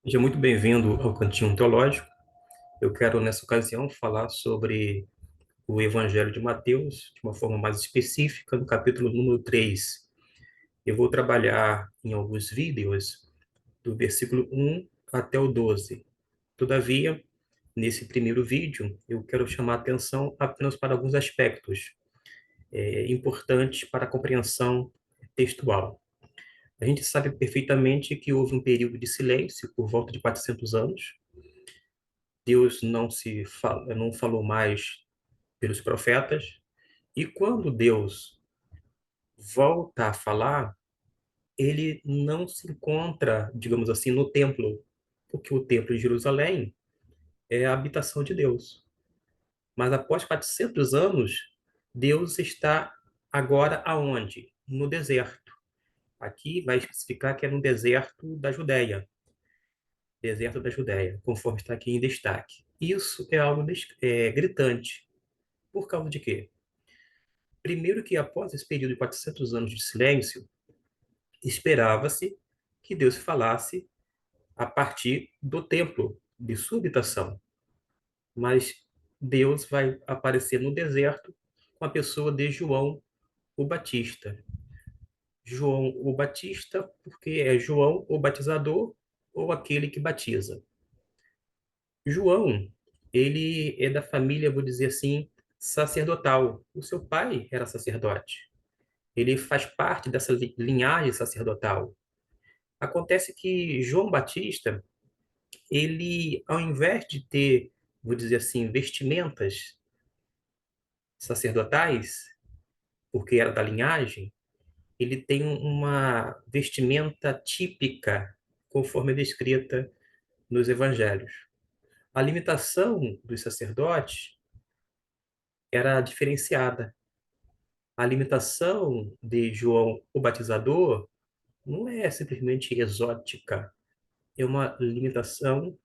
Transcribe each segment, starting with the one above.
Seja muito bem-vindo ao Cantinho Teológico. Eu quero, nessa ocasião, falar sobre o Evangelho de Mateus, de uma forma mais específica, no capítulo número 3. Eu vou trabalhar em alguns vídeos do versículo 1 até o 12. Todavia, nesse primeiro vídeo, eu quero chamar a atenção apenas para alguns aspectos importantes para a compreensão textual. A gente sabe perfeitamente que houve um período de silêncio por volta de 400 anos. Deus não falou mais pelos profetas, e quando Deus volta a falar, ele não se encontra, digamos assim, no templo, porque o templo de Jerusalém é a habitação de Deus. Mas após 400 anos, Deus está agora aonde? No deserto. Aqui vai especificar que é no deserto da Judéia, conforme está aqui em destaque. Isso é algo gritante. Por causa de quê? Primeiro que após esse período de 400 anos de silêncio, esperava-se que Deus falasse a partir do templo, de sua habitação. Mas Deus vai aparecer no deserto com a pessoa de João o Batista. João o Batista, porque é João o batizador ou aquele que batiza. João, ele é da família, vou dizer assim, sacerdotal. O seu pai era sacerdote. Ele faz parte dessa linhagem sacerdotal. Acontece que João Batista, ele, ao invés de ter, vou dizer assim, vestimentas sacerdotais, porque era da linhagem, ele tem uma vestimenta típica, conforme é descrita nos evangelhos. A limitação dos sacerdotes era diferenciada. A limitação de João o Batizador não é simplesmente exótica, é uma alimentação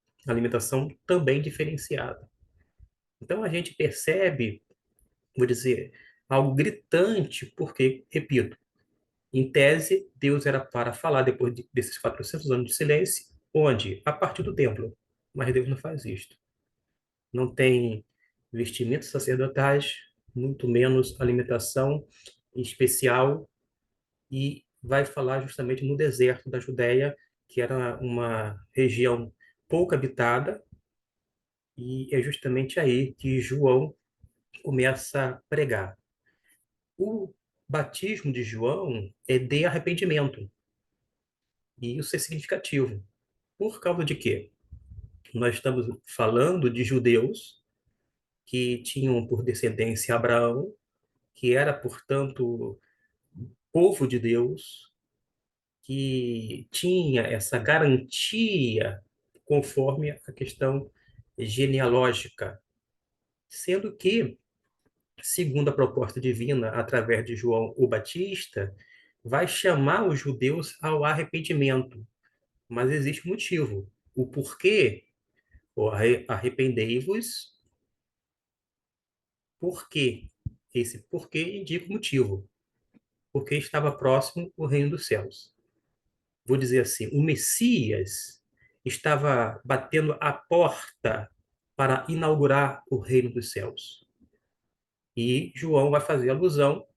também diferenciada. Então a gente percebe, vou dizer, algo gritante, porque, repito, em tese, Deus era para falar desses 400 anos de silêncio, onde? A partir do templo. Mas Deus não faz isto. Não tem vestimentos sacerdotais, muito menos alimentação especial, e vai falar justamente no deserto da Judéia, que era uma região pouco habitada, e é justamente aí que João começa a pregar. O batismo de João é de arrependimento, e isso é significativo. Por causa de quê? Nós estamos falando de judeus que tinham por descendência Abraão, que era, portanto, povo de Deus, que tinha essa garantia conforme a questão genealógica, sendo que, segundo a proposta divina, através de João o Batista, vai chamar os judeus ao arrependimento. Mas existe um motivo. O porquê, o arrependei-vos, por quê? Esse porquê indica o motivo. Porque estava próximo o reino dos céus. Vou dizer assim, o Messias estava batendo a porta para inaugurar o reino dos céus. E João vai fazer alusão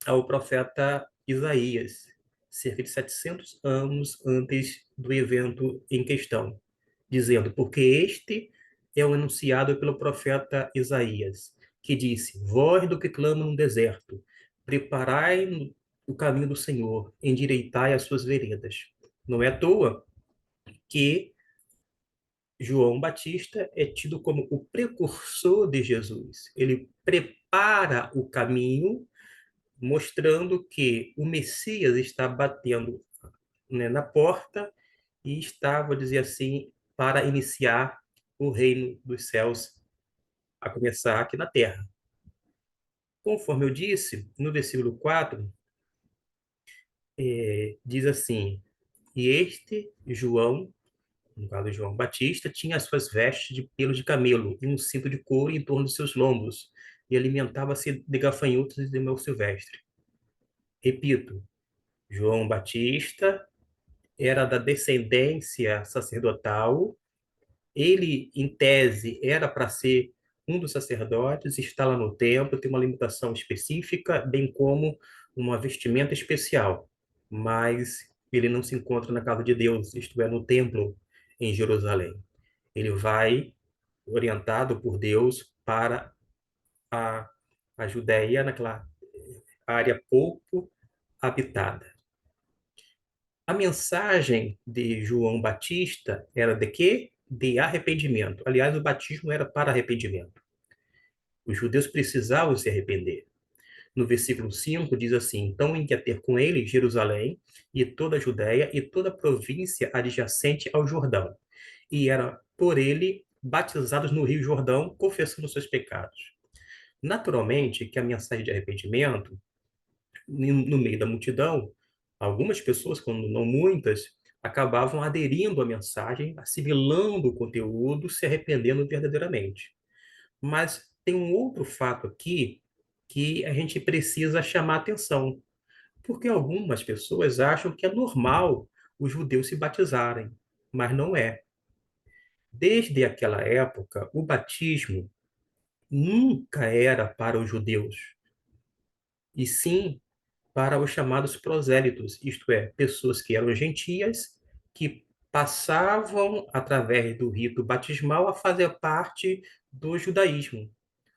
ao profeta Isaías, cerca de 700 anos antes do evento em questão, dizendo: porque este é o enunciado pelo profeta Isaías, que disse: voz do que clama no deserto, preparai o caminho do Senhor, endireitai as suas veredas. Não é à toa que João Batista é tido como o precursor de Jesus. Ele prepara o caminho, mostrando que o Messias está batendo, né, na porta e está, vou dizer assim, para iniciar o reino dos céus, a começar aqui na terra. Conforme eu disse, no versículo 4, diz assim: e este João, no caso de João Batista, tinha as suas vestes de pelo de camelo e um cinto de couro em torno de seus lombos, e alimentava-se de gafanhotos e de mel silvestre. Repito, João Batista era da descendência sacerdotal. Ele, em tese, era para ser um dos sacerdotes, está lá no templo, tem uma limitação específica, bem como uma vestimenta especial. Mas ele não se encontra na casa de Deus, isto é, no templo em Jerusalém. Ele vai orientado por Deus para a, a Judéia, naquela área pouco habitada. A mensagem de João Batista era de quê? De arrependimento. Aliás, o batismo era para arrependimento. Os judeus precisavam se arrepender. No versículo 5 diz assim: Então em que ter com ele Jerusalém e toda a Judéia e toda a província adjacente ao Jordão. E eram por ele batizados no Rio Jordão, confessando seus pecados. Naturalmente que a mensagem de arrependimento no meio da multidão, algumas pessoas, quando não muitas, acabavam aderindo à mensagem, assimilando o conteúdo, se arrependendo verdadeiramente. Mas tem um outro fato aqui que a gente precisa chamar atenção, porque algumas pessoas acham que é normal os judeus se batizarem, mas não é. Desde aquela época, o batismo nunca era para os judeus, e sim para os chamados prosélitos, isto é, pessoas que eram gentias, que passavam, através do rito batismal, a fazer parte do judaísmo.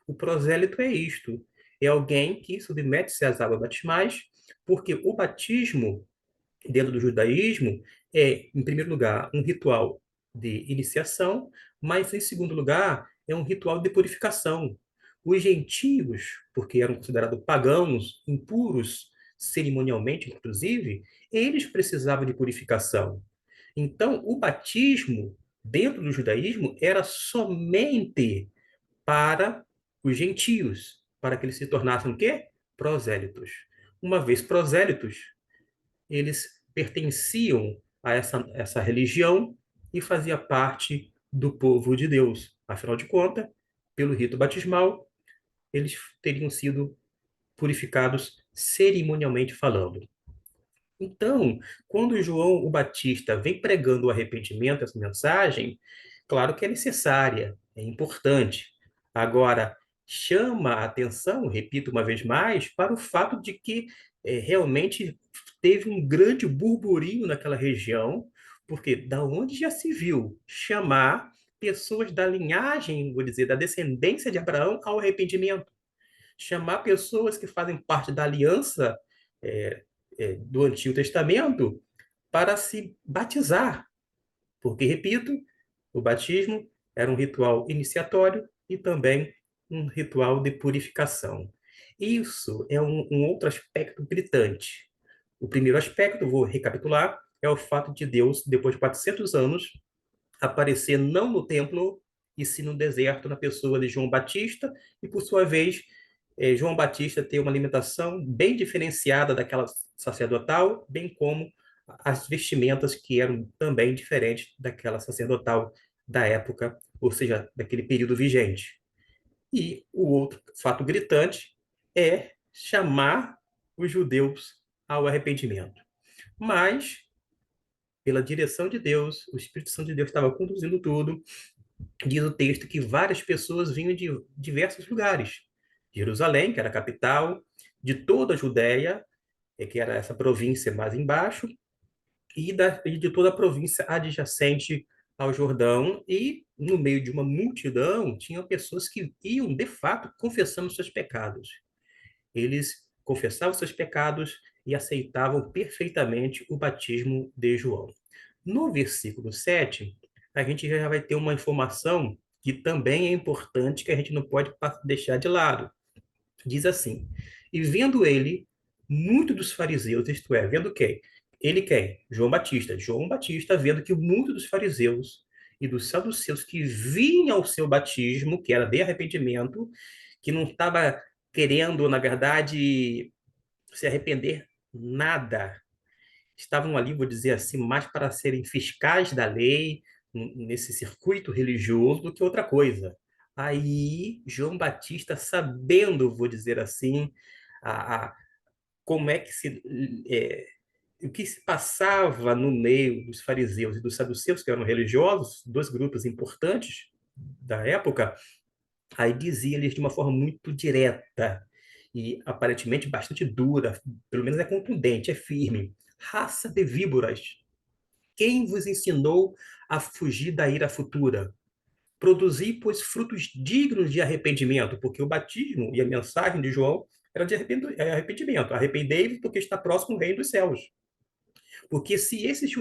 O prosélito é isto: é alguém que submete-se às águas batismais, porque o batismo dentro do judaísmo é, em primeiro lugar, um ritual de iniciação, mas, em segundo lugar, é um ritual de purificação. Os gentios, porque eram considerados pagãos, impuros cerimonialmente, inclusive, eles precisavam de purificação. Então, o batismo dentro do judaísmo era somente para os gentios, para que eles se tornassem o quê? Prosélitos. Uma vez prosélitos, eles pertenciam a essa religião e fazia parte do povo de Deus. Afinal de contas, pelo rito batismal, eles teriam sido purificados cerimonialmente falando. Então, quando João o Batista vem pregando o arrependimento, essa mensagem, claro que é necessária, é importante. Agora, chama a atenção, repito uma vez mais, para o fato de que realmente teve um grande burburinho naquela região, porque da onde já se viu chamar pessoas da linhagem, vou dizer, da descendência de Abraão ao arrependimento, chamar pessoas que fazem parte da aliança é, do Antigo Testamento para se batizar. Porque, repito, o batismo era um ritual iniciatório e também um ritual de purificação. Isso é um outro aspecto gritante. O primeiro aspecto, vou recapitular, é o fato de Deus, depois de 400 anos, aparecer não no templo, e sim no deserto, na pessoa de João Batista, e por sua vez, João Batista tem uma alimentação bem diferenciada daquela sacerdotal, bem como as vestimentas que eram também diferentes daquela sacerdotal da época, ou seja, daquele período vigente. E o outro fato gritante é chamar os judeus ao arrependimento. Mas, pela direção de Deus, o Espírito Santo de Deus estava conduzindo tudo. Diz o texto que várias pessoas vinham de diversos lugares. Jerusalém, que era a capital, de toda a Judéia, que era essa província mais embaixo, e de toda a província adjacente ao Jordão, e no meio de uma multidão tinham pessoas que iam, de fato, confessando seus pecados. Eles confessavam seus pecados e aceitavam perfeitamente o batismo de João. No versículo 7, a gente já vai ter uma informação que também é importante, que a gente não pode deixar de lado. Diz assim: E vendo ele, muito dos fariseus, isto é, vendo quem? Ele quem? João Batista. João Batista vendo que muito dos fariseus e dos saduceus que vinham ao seu batismo, que era de arrependimento, que não estava querendo, na verdade, se arrepender nada, estavam ali, vou dizer assim, mais para serem fiscais da lei, nesse circuito religioso, do que outra coisa. Aí, João Batista, sabendo, vou dizer assim, a, a, como é que se o que se passava no meio dos fariseus e dos saduceus, que eram religiosos, dois grupos importantes da época, aí dizia-lhes de uma forma muito direta e aparentemente bastante dura, pelo menos é contundente, é firme. Raça de víboras, quem vos ensinou a fugir da ira futura? Produzi, pois, frutos dignos de arrependimento, porque o batismo e a mensagem de João era de arrependimento. Arrependei-vos porque está próximo o reino dos céus. Porque se esses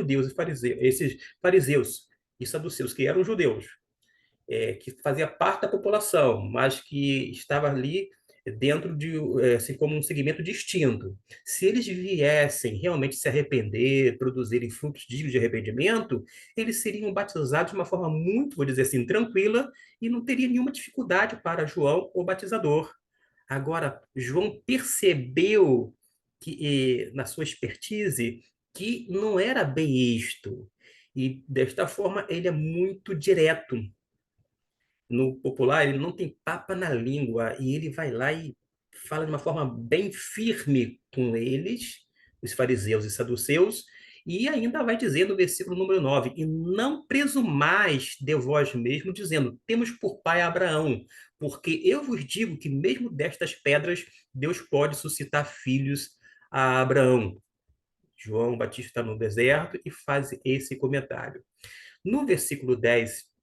fariseus e saduceus, que eram judeus, que fazia parte da população, mas que estava ali dentro de, assim, como um segmento distinto. Se eles viessem realmente se arrepender, produzirem frutos dignos de arrependimento, eles seriam batizados de uma forma muito, vou dizer assim, tranquila e não teria nenhuma dificuldade para João, o batizador. Agora, João percebeu que, na sua expertise, que não era bem isto. E desta forma ele é muito direto no popular, ele não tem papa na língua e ele vai lá e fala de uma forma bem firme com eles, os fariseus e saduceus, e ainda vai dizer no versículo número 9: E não presumais de vós mesmo, dizendo: Temos por pai Abraão, porque eu vos digo que mesmo destas pedras Deus pode suscitar filhos a Abraão. João Batista está no deserto e faz esse comentário. No versículo 10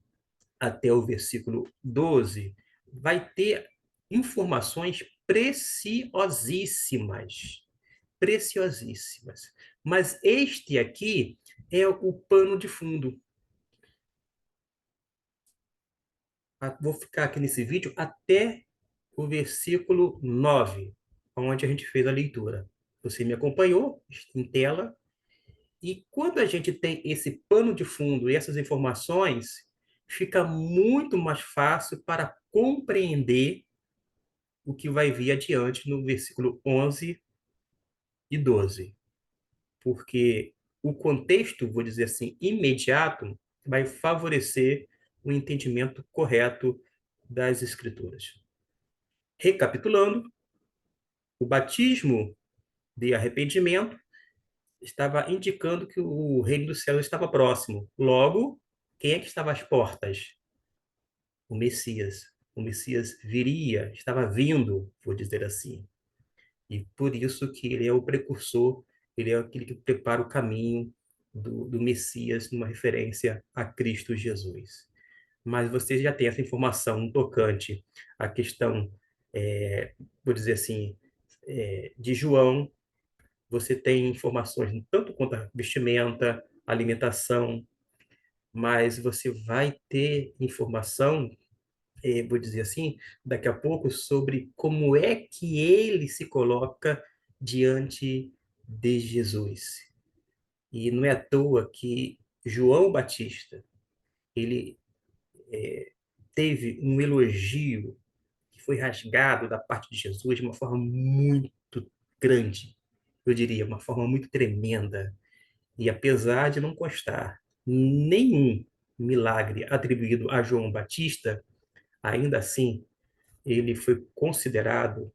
até o versículo 12, vai ter informações preciosíssimas. Preciosíssimas. Mas este aqui é o pano de fundo. Vou ficar aqui nesse vídeo até o versículo 9, onde a gente fez a leitura. Você me acompanhou em tela. E quando a gente tem esse pano de fundo e essas informações, fica muito mais fácil para compreender o que vai vir adiante no versículo 11 e 12. Porque o contexto, vou dizer assim, imediato, vai favorecer o entendimento correto das Escrituras. Recapitulando, o batismo de arrependimento estava indicando que o reino dos céus estava próximo. Logo, quem é que estava às portas? O Messias. O Messias viria, estava vindo, vou dizer assim. E por isso que ele é o precursor, ele é aquele que prepara o caminho do Messias, numa referência a Cristo Jesus. Mas você já tem essa informação tocante à questão, vou dizer assim, de João. Você tem informações tanto quanto a vestimenta, alimentação, mas você vai ter informação, vou dizer assim, daqui a pouco, sobre como é que ele se coloca diante de Jesus. E não é à toa que João Batista, ele teve um elogio que foi rasgado da parte de Jesus de uma forma muito grande, eu diria, uma forma muito tremenda. E apesar de não constar nenhum milagre atribuído a João Batista, ainda assim ele foi considerado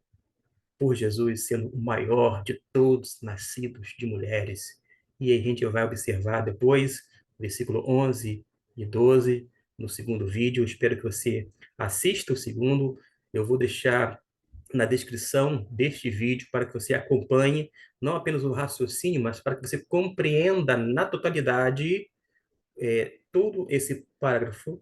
por Jesus sendo o maior de todos nascidos de mulheres. E a gente vai observar depois, versículo 11 e 12, no segundo vídeo. Eu espero que você assista o segundo. Eu vou deixar na descrição deste vídeo para que você acompanhe não apenas o raciocínio, mas para que você compreenda na totalidade todo esse parágrafo,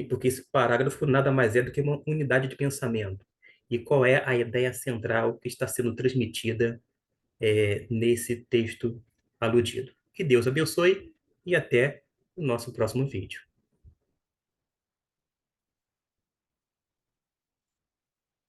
porque esse parágrafo nada mais é do que uma unidade de pensamento. E qual é a ideia central que está sendo transmitida nesse texto aludido? Que Deus abençoe e até o nosso próximo vídeo.